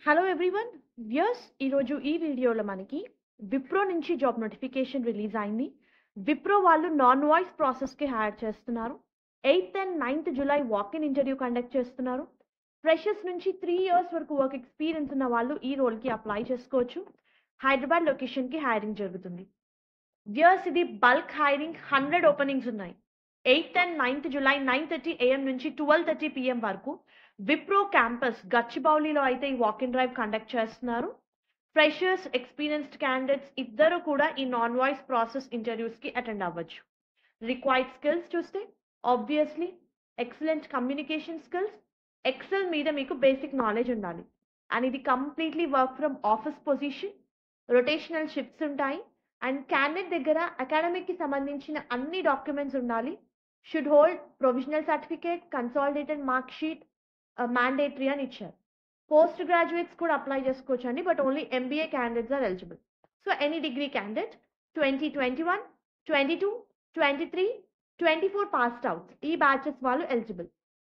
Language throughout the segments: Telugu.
హలో ఎవ్రీవన్ వ్యూస్ ఈరోజు ఈ వీడియోలో మనకి విప్రో నుంచి జాబ్ నోటిఫికేషన్ రిలీజ్ అయింది. విప్రో వాళ్ళు నాన్ వాయిస్ ప్రాసెస్కి హైర్ చేస్తున్నారు. 8th and 9th July walk in interview conduct చేస్తున్నారు. ఫ్రెషర్స్ నుంచి 3 years వరకు వర్క్ ఎక్స్పీరియన్స్ ఉన్న వాళ్ళు ఈ రోల్కి అప్లై చేసుకోవచ్చు. హైదరాబాద్ లొకేషన్కి హైరింగ్ జరుగుతుంది. వ్యూస్ ఇది బల్క్ హైరింగ్, 100 ఓపెనింగ్స్ ఉన్నాయి. 8th and 9th July 9:30 AM నుంచి 12:30 PM వరకు విప్రో క్యాంపస్ గచ్చిబౌలిలో అయితే ఈ వాక్ ఇన్ డ్రైవ్ కండక్ట్ చేస్తున్నారు. ఫ్రెషర్స్, ఎక్స్పీరియన్స్డ్ క్యాండిడేట్స్ ఇద్దరు కూడా ఈ నాన్ వాయిస్ ప్రాసెస్ ఇంటర్వ్యూస్కి అటెండ్ అవ్వచ్చు. రిక్వైర్డ్ స్కిల్స్ చూస్తే obviously excellent communication skills, Excel మీద మీకు బేసిక్ నాలెడ్జ్ ఉండాలి. అండ్ ఇది completely work from office position, rotational shifts ఉంటాయి. అండ్ క్యాండిడేట్ దగ్గర అకాడమిక్కి సంబంధించిన అన్ని డాక్యుమెంట్స్ ఉండాలి. Should hold provisional certificate, consolidated mark sheet mandatory అని ఇచ్చారు. పోస్ట్ గ్రాడ్యుయేట్స్ కూడా అప్లై చేసుకోవచ్చు అండి, but only MBA candidates are eligible. So any degree candidate 2021, 22, 23, 24 passed out ఈ బ్యాచెస్ వాళ్ళు eligible.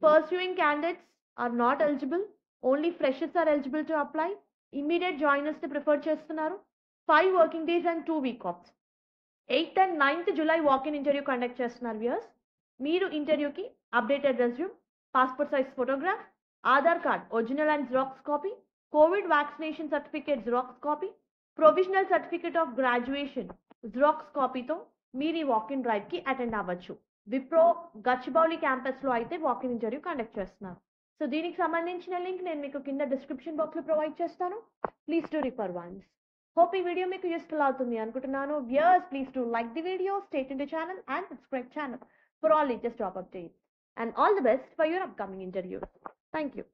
Pursuing candidates are not eligible. Only freshers are eligible to apply. Immediate జాయినర్స్ని ప్రిఫర్ చేస్తున్నారు. 5 working days and 2 week offs. 8th and 9th July walk in interview conduct చేస్తున్నారు వ్యూయర్స్. మీరు ఇంటర్వ్యూకి updated resume, passport size photograph, Aadhaar card original and xerox copy, Covid vaccination certificate xerox copy, provisional certificate of graduation xerox కాపీతో మీరు ఈ వాక్-ఇన్ డ్రైవ్కి అటెండ్ అవ్వచ్చు. విప్రో గచ్చిబౌలి క్యాంపస్లో అయితే వాక్-ఇన్ ఇంటర్వ్యూ కండక్ట్ చేస్తున్నారు. సో దీనికి సంబంధించిన లింక్ నేను మీకు కింద డిస్క్రిప్షన్ బాక్స్లో ప్రొవైడ్ చేస్తాను. Please to refer once. Hope ఈ వీడియో మీకు యూస్ఫుల్ అవుతుంది అనుకుంటున్నాను. Viewers, please do like the video, stay tuned to the channel and subscribe channel for all latest job updates. And all the best for your upcoming interviews. Thank you.